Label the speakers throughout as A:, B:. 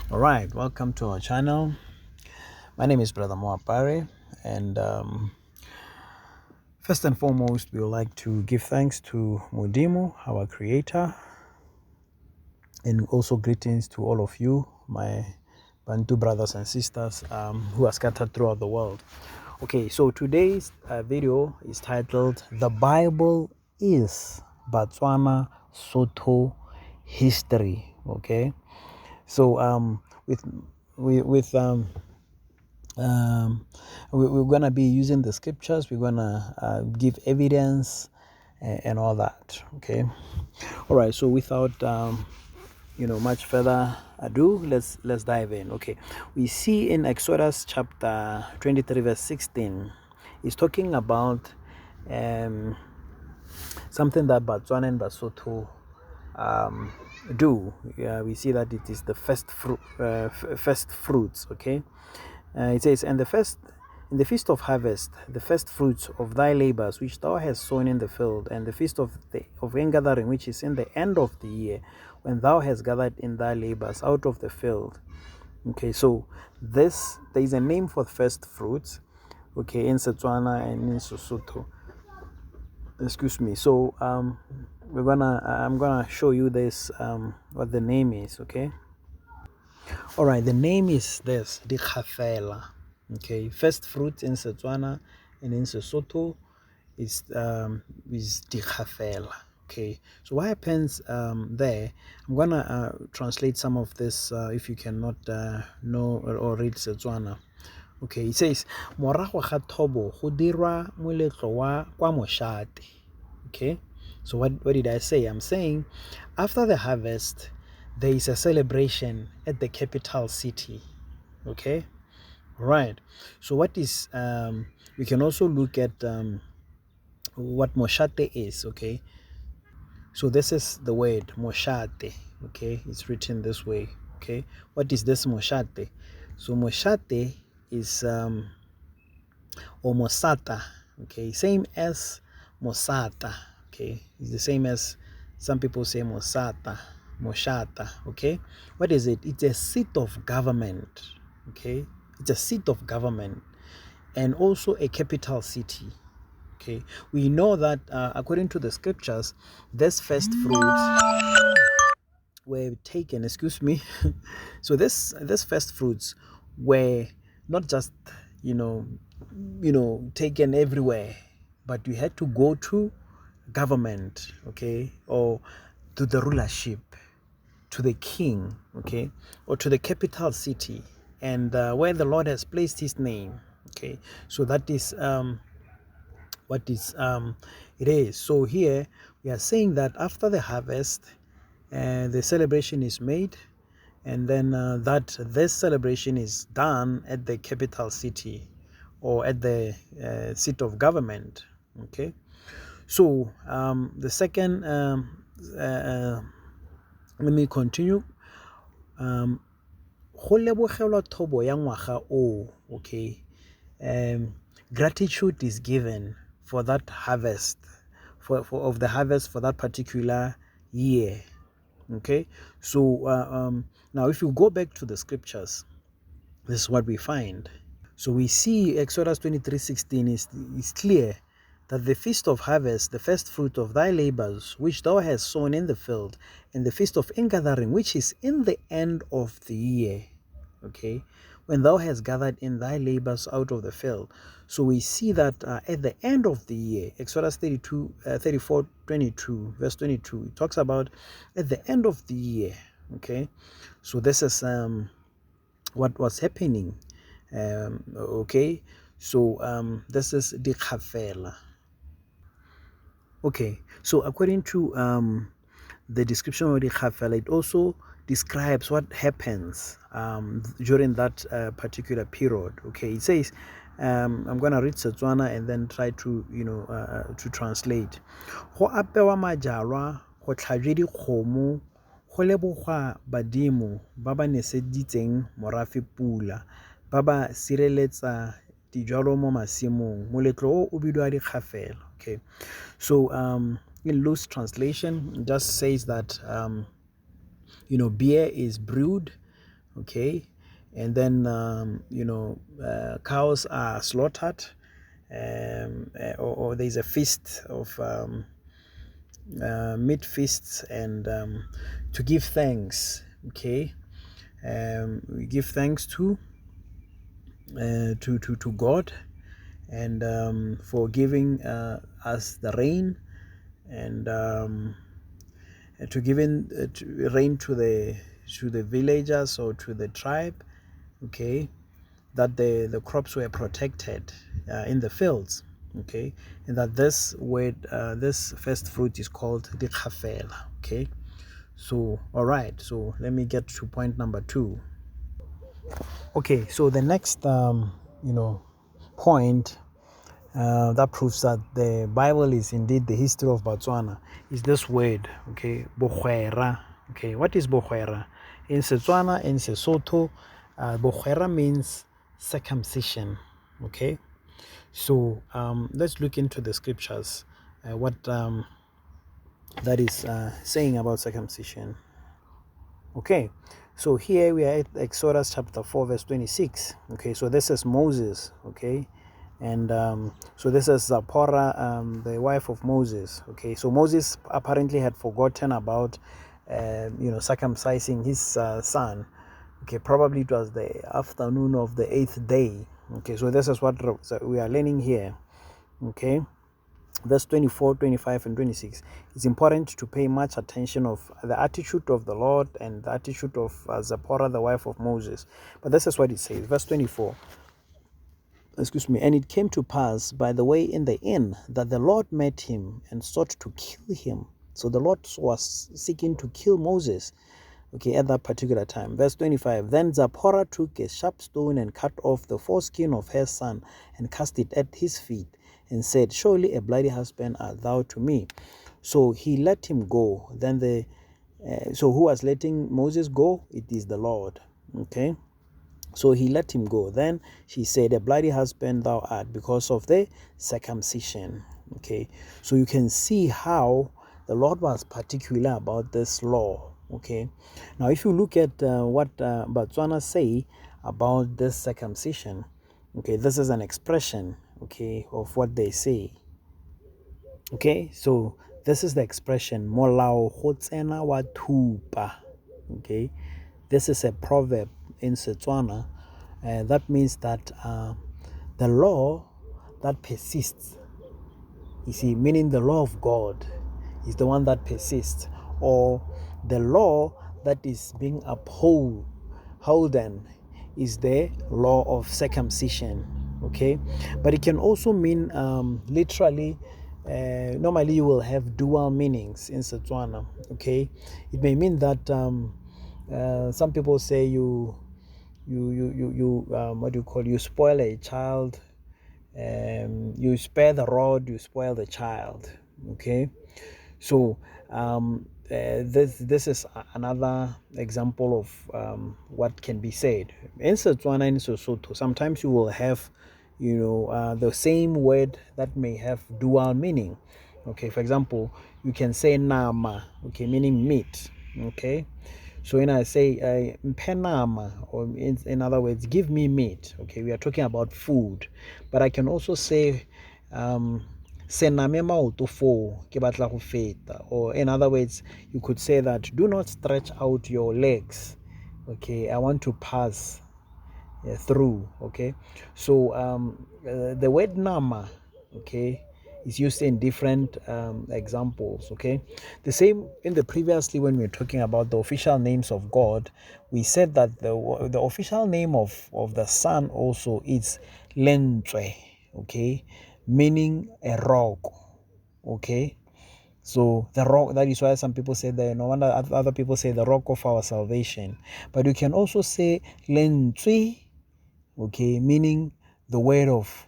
A: All right, welcome to our channel. My name is Brother Moapare, and first and foremost, we would like to give thanks to Mudimu, our creator, and also greetings to all of you, my Bantu brothers and sisters who are scattered throughout the world. Okay, so today's video is titled "The Bible is Botswana Sotho History." Okay, so we're gonna be using the scriptures. We're gonna give evidence and all that. Okay, all right. So without much further ado, let's dive in. Okay, we see in Exodus chapter 23 verse 16, it's talking about something that Botswana and Basotho do. We see that it is the first fruits. Okay, it says, and in the feast of harvest, the first fruits of thy labors which thou hast sown in the field, and the feast of ingathering which is in the end of the year, when thou hast gathered in thy labors out of the field. Okay, so there is a name for first fruits. Okay, in Setswana and in Sotho. Excuse me. So I'm gonna show you this what the name is. Okay. All right, the name is this, Dikgafela. Okay, first fruit in Setswana and in Sesotho is Dikgafela. Okay, so what happens there? I'm gonna translate some of this if you cannot know or read Setswana. Okay, it says morago ga thobo go dirwa moletlo wa kwa moshate. Okay, so what did I say? I'm saying after the harvest there is a celebration at the capital city. Okay, right. So what is we can also look at what moshate is. Okay, so this is the word moshate. Okay, it's written this way. Okay, what is this moshate? So moshate is or mosata. Okay, same as mosata. Okay, it's the same as some people say mosata, moshata. Okay, what is it? It's a seat of government. Okay, it's a seat of government and also a capital city. Okay, we know that according to the scriptures, this first fruits were taken. Excuse me. So this first fruits were not just you know taken everywhere, but you had to go to government, okay, or to the rulership, to the king, okay, or to the capital city, and where the Lord has placed his name. Okay, so that is what is it is. So here we are saying that after the harvest the celebration is made, and then that this celebration is done at the capital city or at the seat of government. Okay, so the second let me continue. Go lebogelwa thobo ya ngwaga o. Okay, gratitude is given for that harvest, for of the harvest for that particular year. Okay, so now if you go back to the scriptures, this is what we find. So we see Exodus 23:16 is clear that the feast of harvest, the first fruit of thy labors, which thou hast sown in the field, and the feast of ingathering, which is in the end of the year. Okay, when thou hast gathered in thy labors out of the field. So we see that at the end of the year, Exodus 34:22, verse 22, it talks about at the end of the year. Okay, so this is what was happening. Okay, so this is Dikgafela. Okay, so according to the description of Dikgafela, it also describes what happens during that particular period. Okay, it says, I'm going to read Setswana and then try to to translate. Go apewa majalwa, go tlhajwe dikgomo, go lebogwa badimo ba ba neseditseng morafe pula, ba ba sireletsa dijalo mo masimong. Moletlo o bidiwa Dikgafela. Okay, so in loose translation, it just says that beer is brewed, okay, and then cows are slaughtered, or there's a feast of meat feasts, and to give thanks, okay. We give thanks to God, and for giving us the rain, and to giving rain to the villagers or to the tribe, okay, that the crops were protected in the fields, okay, and that this first fruit is called the kafela, okay. So all right, so let me get to point number 2. Okay, so the next point that proves that the Bible is indeed the history of Botswana is this word, okay, bogwera. Okay, what is bogwera? In Setswana, in Sotho, bogwera means circumcision, okay. So let's look into the scriptures, what that is saying about circumcision. Okay, so here we are at Exodus chapter 4 verse 26. Okay, so this is Moses, okay, and so this is Zipporah, the wife of Moses. Okay, so Moses apparently had forgotten about circumcising his son. Okay, probably it was the afternoon of the 8th day. Okay, so this is what we are learning here. Okay, verse 24, 25, and 26. It's important to pay much attention of the attitude of the Lord and the attitude of Zipporah, the wife of Moses. But this is what it says, verse 24. And it came to pass by the way in the inn that the Lord met him and sought to kill him. So the Lord was seeking to kill Moses, okay, at that particular time. Verse 25. Then Zipporah took a sharp stone and cut off the foreskin of her son and cast it at his feet, and said, surely a bloody husband art thou to me. So he let him go. Then so who was letting Moses go? It is the Lord. Okay. So he let him go. Then she said, a bloody husband thou art, because of the circumcision. Okay. So you can see how the Lord was particular about this law. Okay. Now, if you look at what Botswana say about this circumcision, okay, this is an expression, okay, of what they say. Okay, so this is the expression molao go tsena wa thupa. Okay, this is a proverb in Setswana that means that the law that persists, you see, meaning the law of God is the one that persists, or the law that is being upholden is the law of circumcision. Okay, but it can also mean literally. Normally, you will have dual meanings in Setswana. Okay, it may mean that some people say you what do you call, you spoil a child, you spare the rod, you spoil the child. Okay, so this is another example of what can be said in Setswana and Sotho. Sometimes you will have the same word that may have dual meaning. Okay, for example, you can say nama, okay, meaning meat. Okay, so when I say mpenama, or in other words, give me meat, okay, we are talking about food. But I can also say sename maoto fo ke batla go feta, or in other words, you could say that do not stretch out your legs, okay, I want to pass through. Okay, so the word nama, okay, is used in different examples. Okay, the same in the previously when we were talking about the official names of God, we said that the official name of the Son also is Lentswe, okay, meaning a rock. Okay, so the rock, that is why some people say that, no wonder other people say the rock of our salvation. But you can also say Lentswe, okay, meaning the word of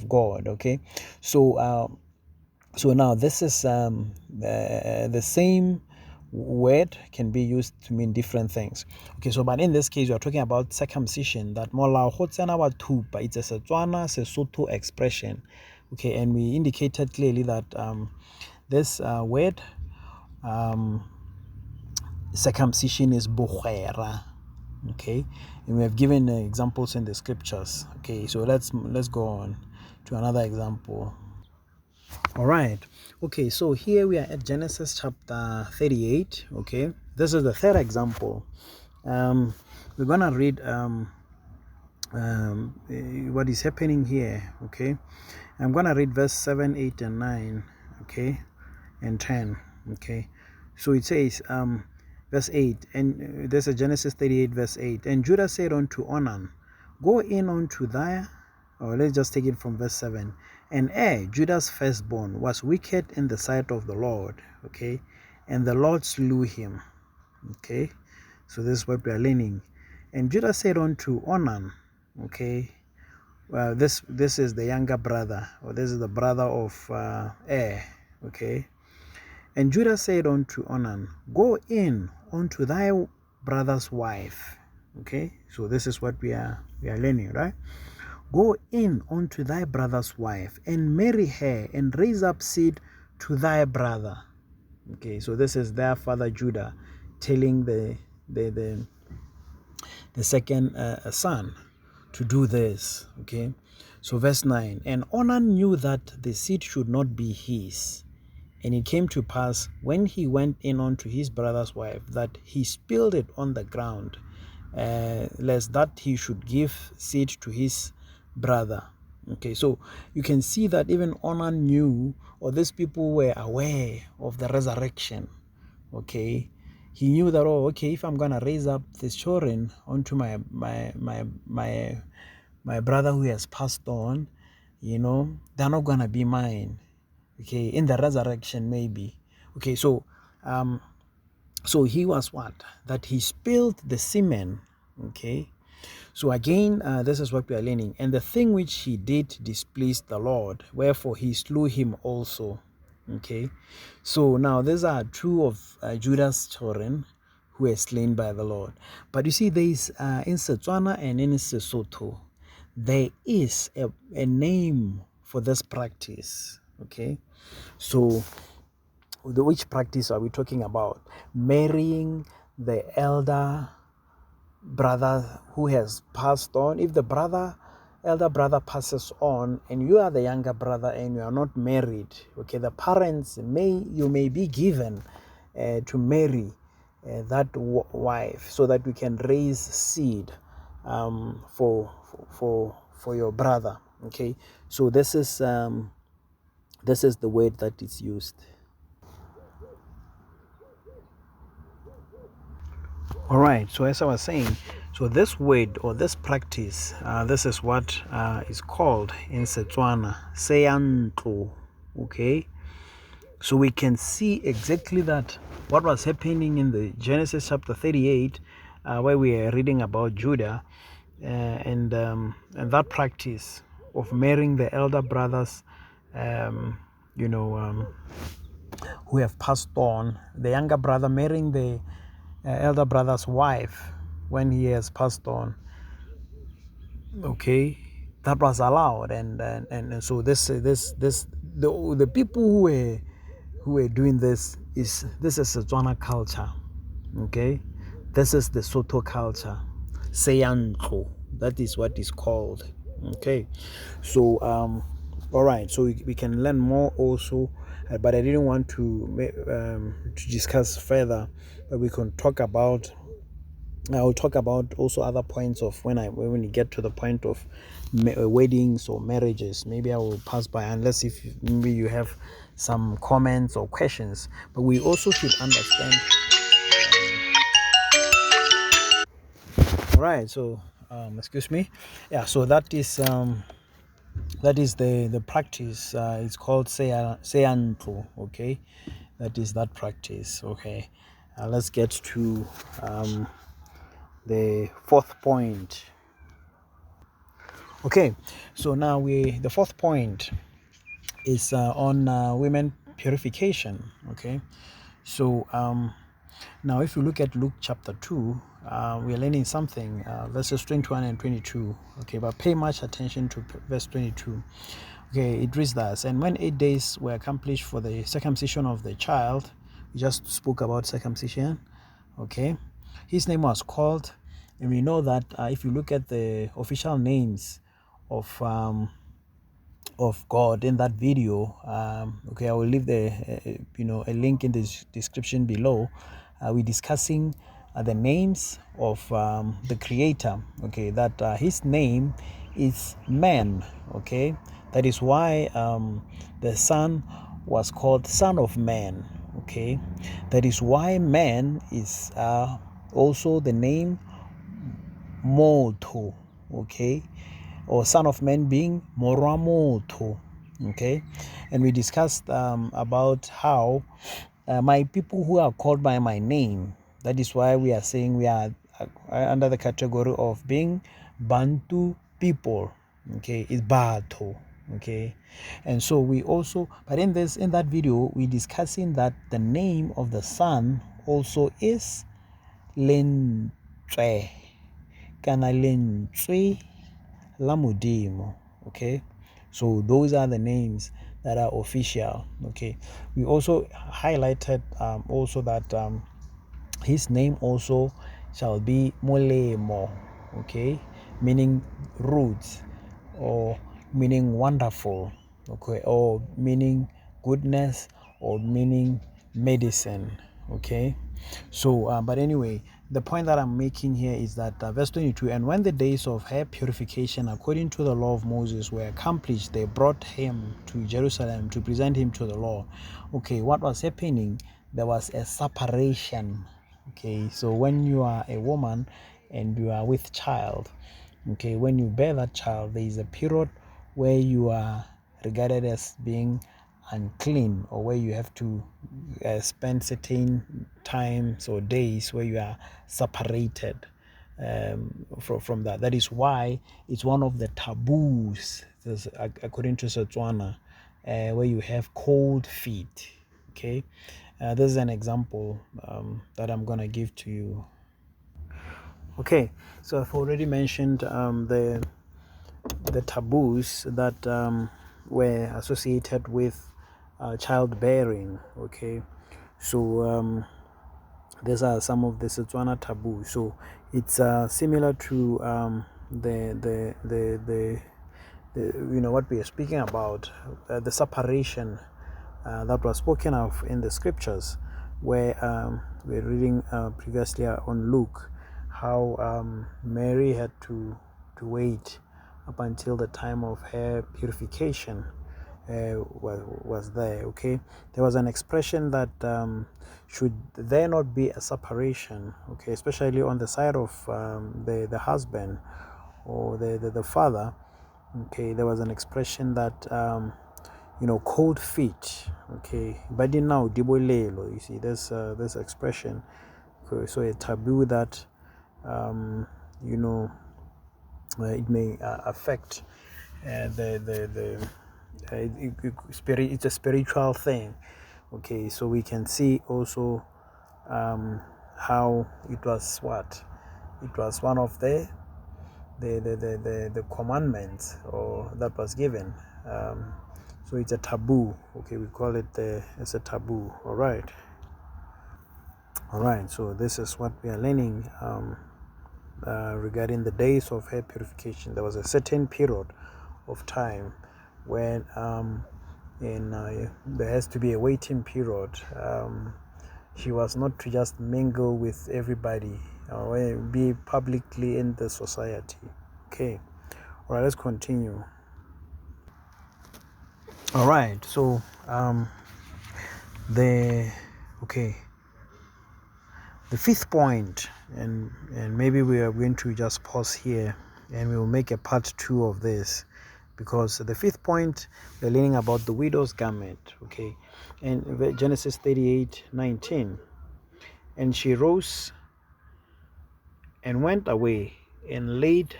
A: God. Okay, so so now this is the same word can be used to mean different things. Okay, so but in this case we are talking about circumcision, that molao go tsena wa thupa. It's a Setswana Sesotho expression. Okay, and we indicated clearly that this word circumcision is bogwera. Okay, and we have given examples in the scriptures. Okay, so let's go on to another example. All right. Okay, so here we are at Genesis chapter 38. Okay, this is the third example. We're gonna read what is happening here. Okay, I'm gonna read verse 7, 8, and 9. Okay, and 10. Okay, so it says verse 8, and there's a Genesis 38 verse 8. And Judah said unto Onan, go in unto thy, or let's just take it from verse 7. And Judah's firstborn was wicked in the sight of the Lord. Okay, and the Lord slew him. Okay, so this is what we are learning. And Judah said unto Onan, okay, well, this is the younger brother, or this is the brother of okay. And Judah said unto Onan, go in unto thy brother's wife. Okay, so this is what we are learning, right? Go in unto thy brother's wife and marry her and raise up seed to thy brother. Okay, so this is their father Judah telling the second son to do this. Okay, so verse 9, and Onan knew that the seed should not be his. And it came to pass, when he went in unto his brother's wife, that he spilled it on the ground, lest that he should give seed to his brother. Okay, so you can see that even Onan knew, or these people were aware of the resurrection. Okay, he knew that, oh, okay, if I'm gonna raise up this children onto my brother who has passed on, they're not gonna be mine. Okay, in the resurrection maybe. Okay, so he was what? That he spilled the semen. Okay, so again, this is what we are learning. And the thing which he did displeased the Lord, wherefore he slew him also. Okay, so now these are two of Judah's children who were slain by the Lord. But you see, there is in Tswana and in Sotho, there is a name for this practice. Okay, so which practice are we talking about? Marrying the elder brother who has passed on. If the elder brother passes on and you are the younger brother and you are not married, okay, the parents you may be given to marry that wife, so that we can raise seed for your brother. Okay, so this is the word that is used. All right, so as I was saying, so this word or this practice, this is what is called in Setswana, Seyanto. Okay, so we can see exactly that what was happening in the Genesis chapter 38, where we are reading about Judah, and that practice of marrying the elder brothers, who have passed on, the younger brother marrying the elder brother's wife when he has passed on. Okay, that was allowed, and so the people who were doing this is Tswana culture. Okay, this is the Sotho culture, Seyanto. That is what is called. Okay, so all right, so we can learn more also, but I didn't want to discuss further, but we can talk about. I'll talk about also other points of when we get to the point of weddings or marriages. Maybe I will pass by, unless if maybe you have some comments or questions. But we also should understand. All right, so excuse me. Yeah, so that is the practice. It's called seyanto. Okay, that is that practice. Okay, let's get to the fourth point. Okay, so now the fourth point is on women purification. Okay, so now if you look at Luke chapter 2, we're learning something, verses 21 and 22. Okay, but pay much attention to verse 22. Okay, it reads thus: and when 8 days were accomplished for the circumcision of the child, we just spoke about circumcision. Okay, his name was called And we know that if you look at the official names of God in that video, okay, I will leave the a link in the description below. We're discussing the names of the Creator. Okay, that His name is Man. Okay, that is why the Son was called Son of Man. Okay, that is why man is also the name Moto. Okay, or Son of Man being Moramoto. Okay, and we discussed about how my people who are called by my name, that is why we are saying we are under the category of being Bantu people. Okay, it's Bato. Okay, and so we also, but in that video we discussing that the name of the son also is Lentswe kana Lentswe la Modimo. Okay, so those are the names that are official. Okay, we also highlighted also that his name also shall be Molemo. Okay, meaning roots, or meaning wonderful. Okay, or meaning goodness, or meaning medicine. Okay, so but anyway, the point that I'm making here is that verse 22, and when the days of her purification according to the law of Moses were accomplished, they brought him to Jerusalem to present him to the Lord. Okay, what was happening? There was a separation. Okay, so when you are a woman and you are with child, okay, when you bear that child, there is a period where you are regarded as being unclean, or where you have to spend certain times or days where you are separated from that. That is why it's one of the taboos, according to Tswana, where you have cold feet. Okay, this is an example that I'm gonna give to you. Okay, so I've already mentioned the taboos that were associated with childbearing. Okay, so these are some of the Setswana taboos. So it's similar to the what we are speaking about, the separation that was spoken of in the scriptures, where we're reading previously on Luke, how Mary had to wait up until the time of her purification was there. Okay, there was an expression that should there not be a separation, okay, especially on the side of the husband or the father. Okay, there was an expression that cold feet. Okay, but now dibolelo, you see this expression. Okay, so a taboo that it may affect the spirit. It's a spiritual thing. Okay, so we can see also how it was one of the commandments or that was given. So it's a taboo. Okay, we call it it's a taboo. All right. So this is what we are learning regarding the days of her purification. There was a certain period of time when there has to be a waiting period. She was not to just mingle with everybody or be publicly in the society. Okay, all right, let's continue. All right, so the fifth point, and maybe we are going to just pause here and we will make a part 2 of this, because the fifth point we're learning about the widow's garment. Okay, and Genesis 38:19, and she rose and went away and laid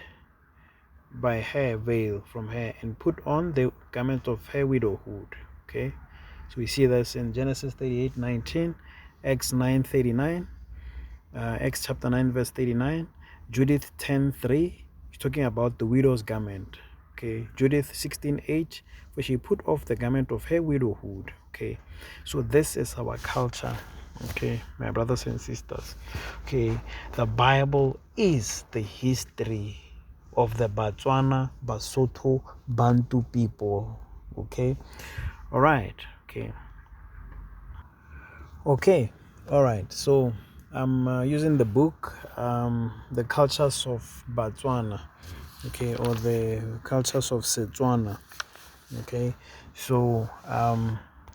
A: by her veil from her and put on the garment of her widowhood. Okay, so we see this in Genesis 38:19, Acts 9:39, Acts chapter 9 verse 39, Judith 10:3, talking about the widow's garment. Okay, Judith 16:8, where she put off the garment of her widowhood. Okay, so this is our culture. Okay, my brothers and sisters. Okay, the Bible is the history of the Botswana, Basotho, Bantu people. Okay, all right. Okay, all right. So I'm using the book, The Cultures of Botswana, okay, or the Cultures of Setswana. Okay, so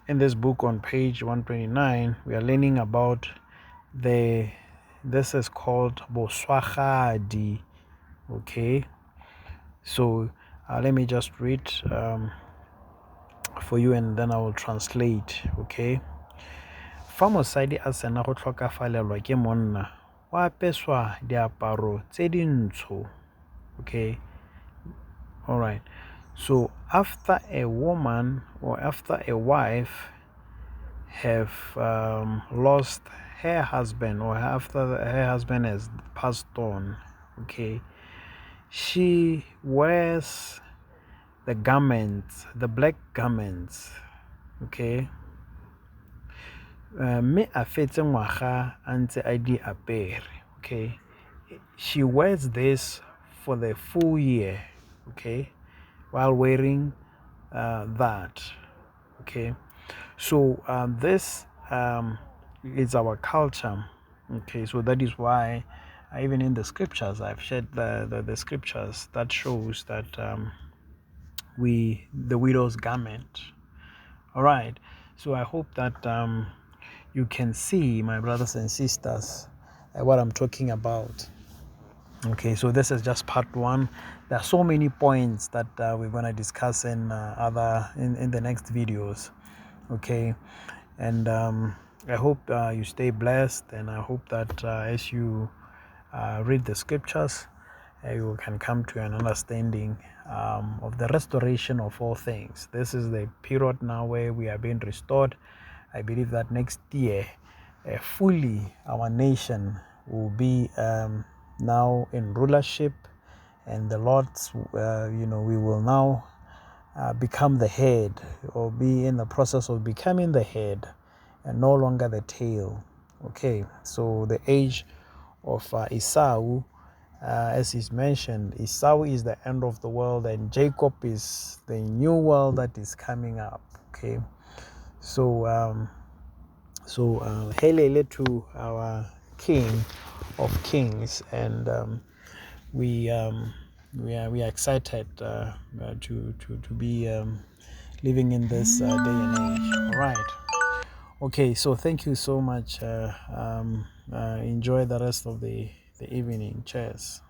A: in this book on page 129, we are learning about this is called Boswagadi. Okay, so let me just read for you and then I will translate. Okay, fa mosadi a sena go tlhokafalelwa ke monna o apeswa diaparo tse dintsho. Okay, all right. So after a woman or after a wife have lost her husband or after her husband has passed on, okay, she wears the garments, the black garments, okay. Me a fetse ngwaga a ntse a di apere, okay. She wears this for the full year, okay, while wearing that, okay. So this is our culture, okay. So that is why even in the scriptures I've shared the scriptures that shows that the widow's garment. All right, so I hope that you can see, my brothers and sisters, what I'm talking about. Okay, so this is just part one. There are so many points that we're going to discuss in in the next videos. Okay, and I hope you stay blessed, and I hope that as you read the scriptures, you can come to an understanding of the restoration of all things. This is the period now where we are being restored. I believe that next year, fully our nation will be now in rulership, and the Lord's, we will now become the head or be in the process of becoming the head and no longer the tail. Okay, so the age of Esau, as is mentioned, Esau is the end of the world and Jacob is the new world that is coming up. Okay, so helele to our King of Kings, and we are excited to be living in this day and age. All right. Okay, so thank you so much. Enjoy the rest of the evening. Cheers.